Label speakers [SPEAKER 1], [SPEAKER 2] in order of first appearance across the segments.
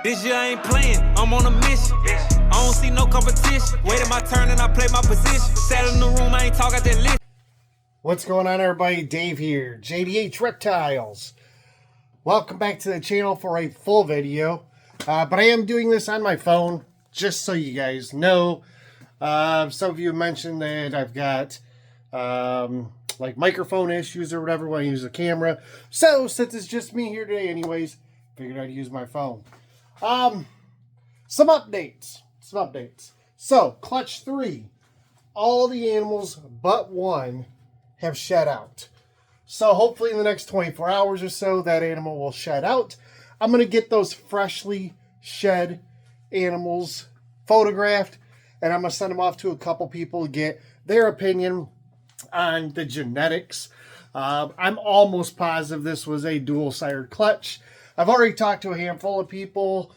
[SPEAKER 1] This year I ain't playing, I'm on a mission. I don't see no competition. Waiting my turn and I play my position. Sat in the room, I ain't talk, I just listen.
[SPEAKER 2] What's going on, everybody? Dave here, JDH Reptiles. Welcome back to the channel for a full video. But I am doing this on my phone, just so you guys know. Some of you mentioned that I've got like microphone issues or whatever when I use a camera. So, since it's just me here today anyways, figured I'd use my phone. Some updates. So, clutch 3. All the animals but one have shed out. So, hopefully in the next 24 hours or so, that animal will shed out. I'm going to get those freshly shed animals photographed, and I'm going to send them off to a couple people to get their opinion on the genetics. I'm almost positive this was a dual-sired clutch. I've already talked to a handful of people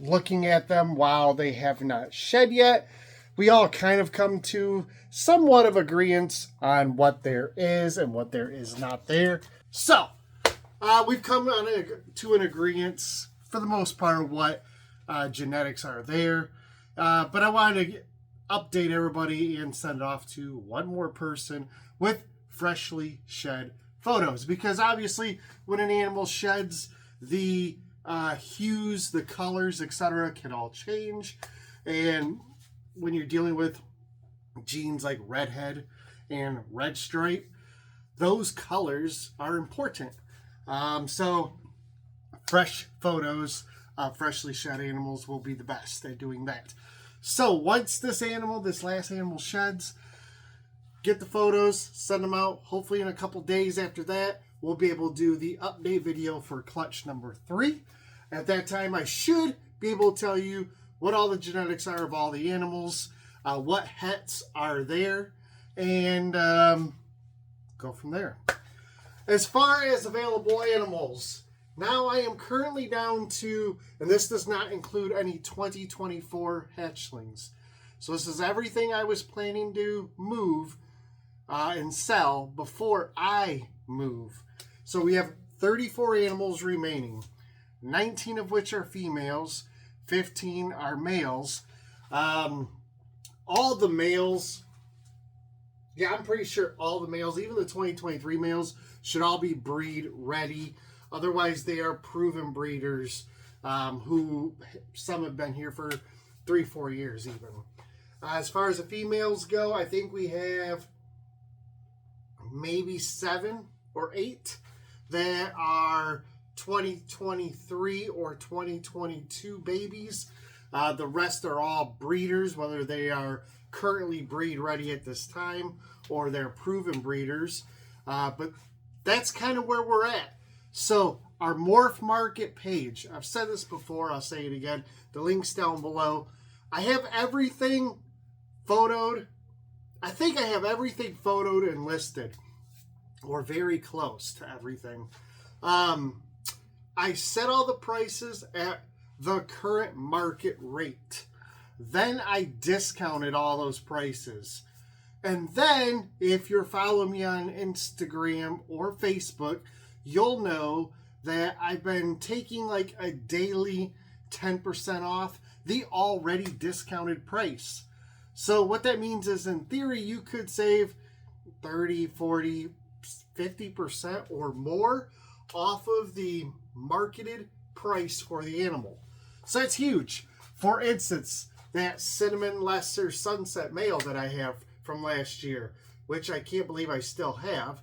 [SPEAKER 2] looking at them while they have not shed yet. We all kind of come to somewhat of agreement on what there is and what there is not there. So, we've come to an agreement for the most part of what genetics are there. But I wanted to update everybody and send it off to one more person with freshly shed photos. Because obviously when an animal sheds, the hues, the colors, etc. can all change. And when you're dealing with genes like redhead and red stripe, those colors are important. So fresh photos of freshly shed animals will be the best at doing that. So once this last animal sheds, get the photos, send them out. Hopefully in a couple days after that, we'll be able to do the update video for clutch number 3. At that time, I should be able to tell you what all the genetics are of all the animals, what hets are there, and go from there. As far as available animals, now I am currently down to, and this does not include any 2024 hatchlings. So this is everything I was planning to move and sell before I move. So we have 34 animals remaining, 19 of which are females, 15 are males. All the males, yeah, I'm pretty sure all the males, even the 2023 males, should all be breed ready. Otherwise, they are proven breeders who some have been here for 3-4 years even. As far as the females go, I think we have maybe 7 or 8 that are 2023 or 2022 babies. The rest are all breeders, whether they are currently breed ready at this time or they're proven breeders. But that's kind of where we're at. So our Morph Market page, I've said this before, I'll say it again, the link's down below. I have everything photoed. I think I have everything photoed and listed, or very close to everything. I set all the prices at the current market rate. Then I discounted all those prices. And then, if you're following me on Instagram or Facebook, you'll know that I've been taking like a daily 10% off the already discounted price. So what that means is, in theory, you could save 30, 40, 50% or more off of the marketed price for the animal. So it's huge. For instance, that cinnamon lesser sunset male that I have from last year, which I can't believe I still have,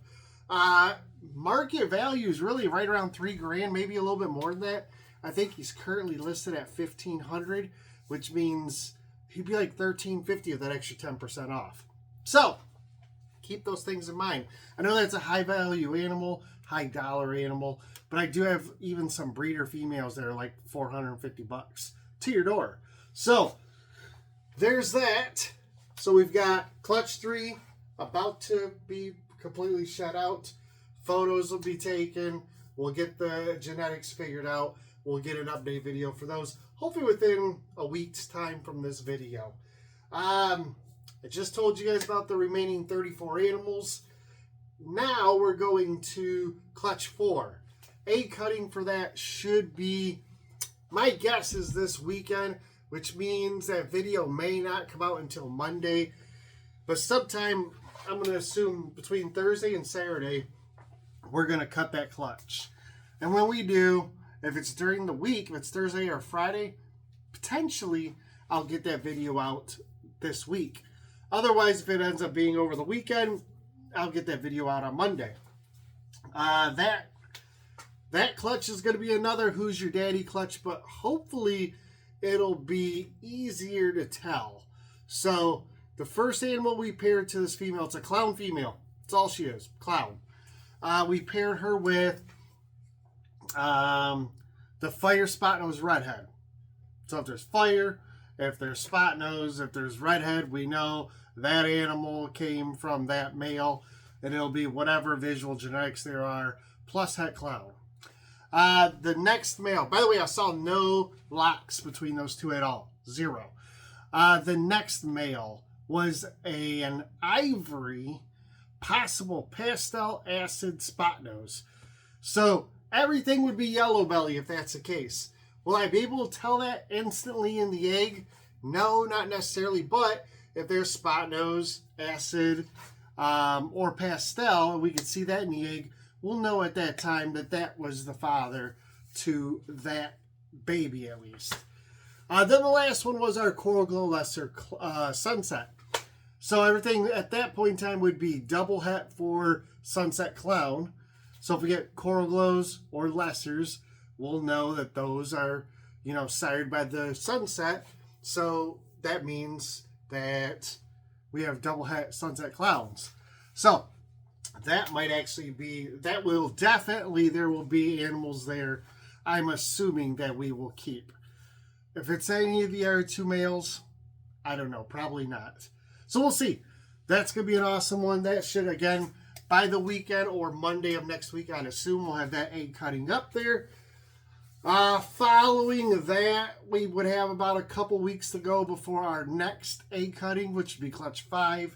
[SPEAKER 2] market value is really right around $3,000, maybe a little bit more than that. I think he's currently listed at $1,500, which means he'd be like $1,350 of that extra 10% off. So keep those things in mind. I know that's a high value animal, high dollar animal, but I do have even some breeder females that are like $450 to your door. So there's that. So we've got clutch 3 about to be completely shut out. Photos will be taken. We'll get the genetics figured out. We'll get an update video for those, hopefully within a week's time from this video. I just told you guys about the remaining 34 animals. Now we're going to clutch 4. Egg cutting for that should be My guess is this weekend, which means that video may not come out until Monday. But sometime, I'm going to assume between Thursday and Saturday, we're going to cut that clutch. And when we do, if it's during the week, if it's Thursday or Friday, potentially I'll get that video out this week. Otherwise, if it ends up being over the weekend, I'll get that video out on Monday. That clutch is going to be another Who's Your Daddy clutch, but hopefully it'll be easier to tell. So the first animal we paired to this female, it's a clown female. That's all she is, clown. We paired her with the fire spot nose redhead. So if there's fire, if there's spot nose, if there's redhead, we know that animal came from that male, and it'll be whatever visual genetics there are, plus het clown. The next male, by the way, I saw no locks between those two at all. 0. The next male was an ivory, possible pastel acid spot nose. So everything would be yellow belly if that's the case. Will I be able to tell that instantly in the egg? No, not necessarily. But if there's spot nose, acid, or pastel, and we can see that in the egg, we'll know at that time that that was the father to that baby at least. Then the last one was our Coral Glow Lesser Sunset. So everything at that point in time would be double het for Sunset Clown. So if we get Coral Glows or Lessers, we'll know that those are, sired by the Sunset. So that means that we have double het Sunset Clowns. So that might actually be, there will be animals there, I'm assuming, that we will keep. If it's any of the other two males, I don't know, probably not. So we'll see. That's going to be an awesome one. That should, again, by the weekend or Monday of next week, I'd assume we'll have that egg cutting up there. Following that, we would have about a couple weeks to go before our next egg cutting, which would be clutch 5.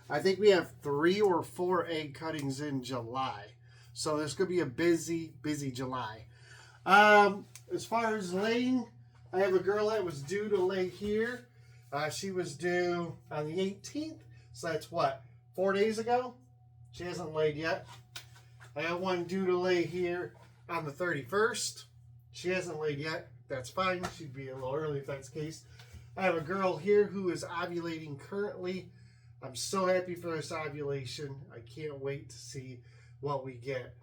[SPEAKER 2] I think we have 3 or 4 egg cuttings in July. So there's going to be a busy, busy July. As far as laying, I have a girl that was due to lay here. She was due on the 18th. So that's what, 4 days ago? She hasn't laid yet. I have one due to lay here on the 31st. She hasn't laid yet. That's fine. She'd be a little early if that's the case. I have a girl here who is ovulating currently. I'm so happy for this ovulation. I can't wait to see what we get.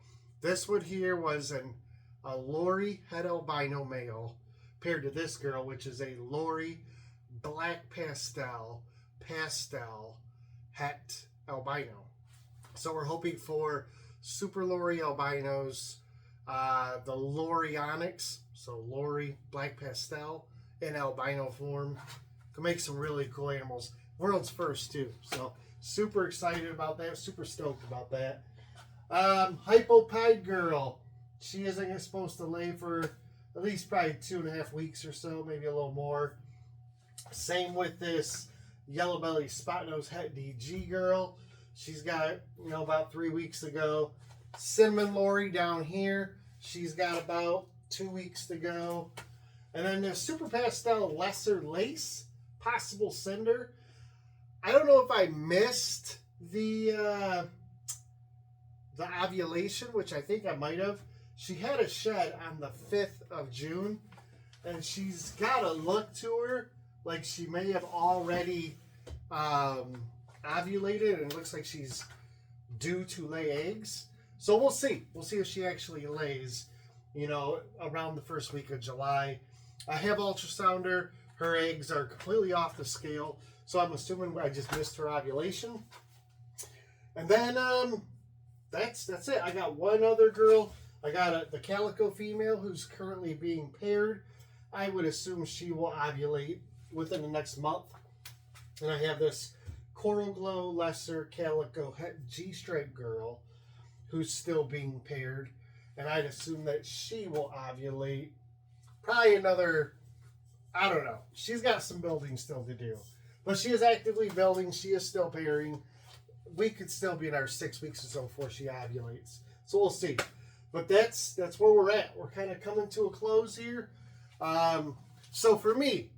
[SPEAKER 2] This one here was a Lori het albino male paired to this girl, which is a Lori black pastel het albino. So we're hoping for super Lori albinos, the Lorionics, so Lori black pastel in albino form. Can make some really cool animals. World's first too. So super excited about that. Super stoked about that. Hypopide girl. She isn't supposed to lay for at least probably 2.5 weeks or so, maybe a little more. Same with this yellow belly spot nose het DG girl. She's got, about 3 weeks to go. Cinnamon Lori down here. She's got about 2 weeks to go. And then the super pastel lesser lace, possible cinder. I don't know if I missed the ovulation, which I think I might have. She had a shed on the 5th of June, and she's got a look to her like she may have already ovulated, and it looks like she's due to lay eggs. So we'll see. We'll see if she actually lays, around the first week of July. I have ultrasound her. Her eggs are completely off the scale, so I'm assuming I just missed her ovulation. And then that's it. I got one other girl. I got the calico female who's currently being paired. I would assume she will ovulate within the next month. And I have this Coral Glow Lesser Calico G-Stripe girl who's still being paired. And I'd assume that she will ovulate probably another, I don't know. She's got some building still to do. But she is actively building. She is still pairing. We could still be in our 6 weeks or so before she ovulates. So we'll see. But that's where we're at. We're kind of coming to a close here. So for me,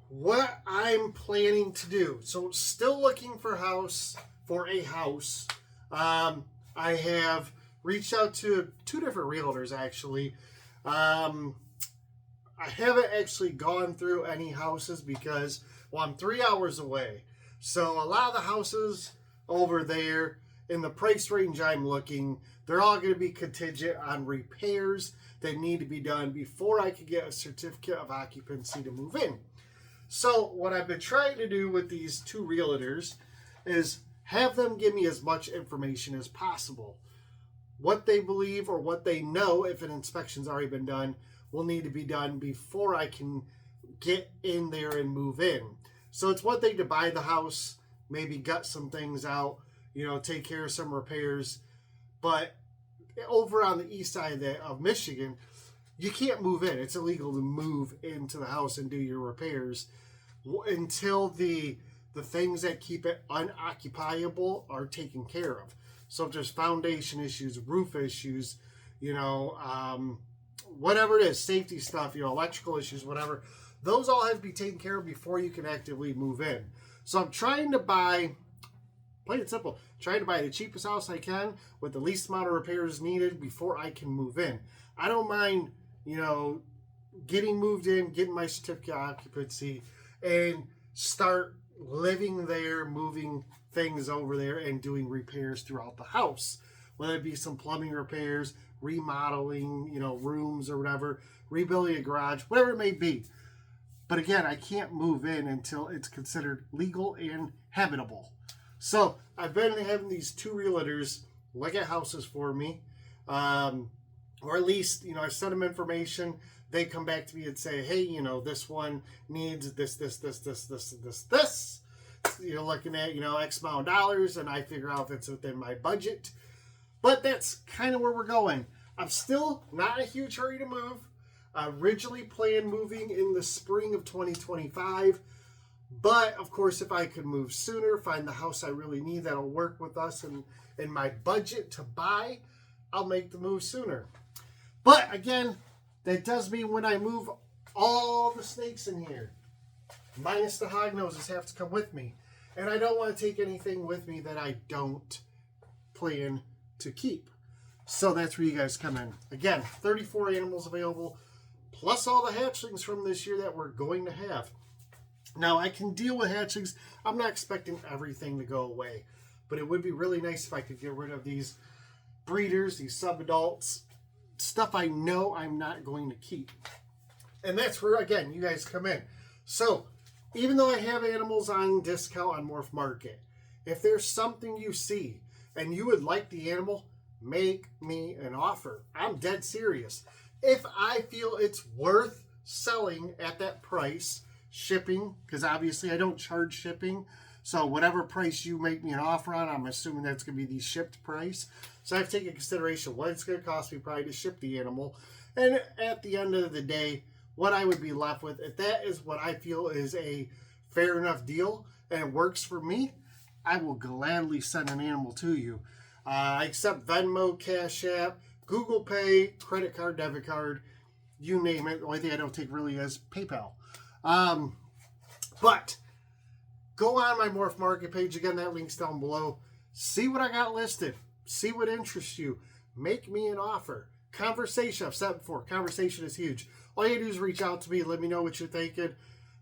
[SPEAKER 2] what I'm planning to do, so still looking for a house. I have reached out to 2 different realtors actually. I haven't actually gone through any houses because, well, I'm 3 hours away. So a lot of the houses over there in the price range I'm looking, they're all going to be contingent on repairs that need to be done before I could get a certificate of occupancy to move in. So what I've been trying to do with these 2 realtors is have them give me as much information as possible. What they believe or what they know, if an inspection's already been done, will need to be done before I can get in there and move in. So it's one thing to buy the house, maybe gut some things out, take care of some repairs. But over on the east side of Michigan, you can't move in. It's illegal to move into the house and do your repairs until the things that keep it unoccupiable are taken care of. So if there's foundation issues, roof issues, whatever it is, safety stuff, electrical issues, whatever, those all have to be taken care of before you can actively move in. So I'm trying to buy, plain and simple, trying to buy the cheapest house I can with the least amount of repairs needed before I can move in. I don't mind, getting moved in, getting my certificate of occupancy, and start living there, moving things over there, and doing repairs throughout the house. Whether it be some plumbing repairs, remodeling, rooms or whatever, rebuilding a garage, whatever it may be. But again, I can't move in until it's considered legal and habitable. So I've been having these 2 realtors look at houses for me, or at least, I send them information. They come back to me and say, hey, this one needs this. You're looking at, X amount of dollars, and I figure out if it's within my budget. But that's kind of where we're going. I'm still not in a huge hurry to move. I originally planned moving in the spring of 2025. But, of course, if I could move sooner, find the house I really need that'll work with us and my budget to buy, I'll make the move sooner. But, again, that does mean when I move, all the snakes in here, minus the hognoses, have to come with me. And I don't want to take anything with me that I don't plan to keep. So that's where you guys come in. Again, 34 animals available, plus all the hatchlings from this year that we're going to have. Now, I can deal with hatchlings. I'm not expecting everything to go away. But it would be really nice if I could get rid of these breeders, these subadults, stuff I know I'm not going to keep. And that's where, again, you guys come in. So, even though I have animals on discount on Morph Market, if there's something you see and you would like the animal, make me an offer. I'm dead serious. If I feel it's worth selling at that price, shipping, because obviously I don't charge shipping, so whatever price you make me an offer on, I'm assuming that's going to be the shipped price. So I have to take into consideration what it's going to cost me probably to ship the animal, and at the end of the day, what I would be left with, if that is what I feel is a fair enough deal and it works for me, I will gladly send an animal to you. I accept Venmo, Cash App, Google Pay, credit card, debit card, you name it. The only thing I don't take really is PayPal. But go on my Morph Market page. Again, that link's down below. See what I got listed. See what interests you. Make me an offer. Conversation. I've said before, conversation is huge. All you do is reach out to me. Let me know what you're thinking.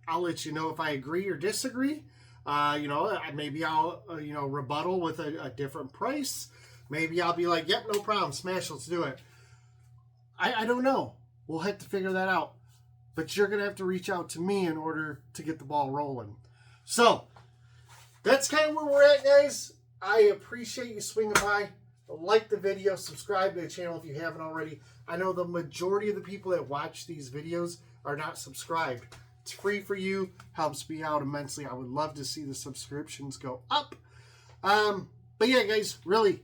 [SPEAKER 2] I'll let you know if I agree or disagree. Maybe I'll, rebuttal with a different price. Maybe I'll be like, yep, no problem. Smash, let's do it. I don't know. We'll have to figure that out. But you're going to have to reach out to me in order to get the ball rolling. So, that's kind of where we're at, guys. I appreciate you swinging by. Like the video. Subscribe to the channel if you haven't already. I know the majority of the people that watch these videos are not subscribed. It's free for you. Helps me out immensely. I would love to see the subscriptions go up. But yeah, guys, really,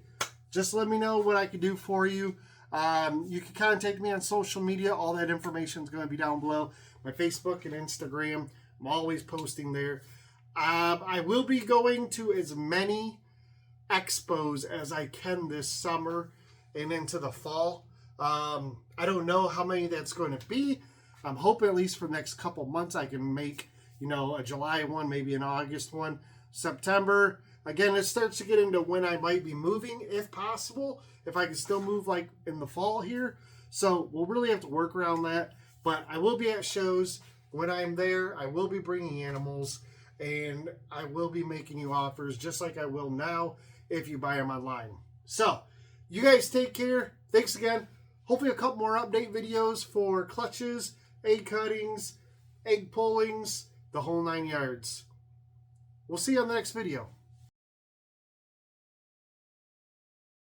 [SPEAKER 2] just let me know what I can do for you. You can contact me on social media. All that information is going to be down below. My Facebook and Instagram. I'm always posting there. I will be going to as many expos as I can this summer and into the fall. I don't know how many that's going to be. I'm hoping at least for the next couple months I can make, you know, a July one, maybe an August one, September. Again, it starts to get into when I might be moving, if possible, if I can still move like in the fall here. So we'll really have to work around that. But I will be at shows. When I'm there, I will be bringing animals, and I will be making you offers just like I will now if you buy them online. So you guys take care. Thanks again. Hopefully a couple more update videos for clutches, egg cuttings, egg pullings, the whole 9 yards. We'll see you on the next video.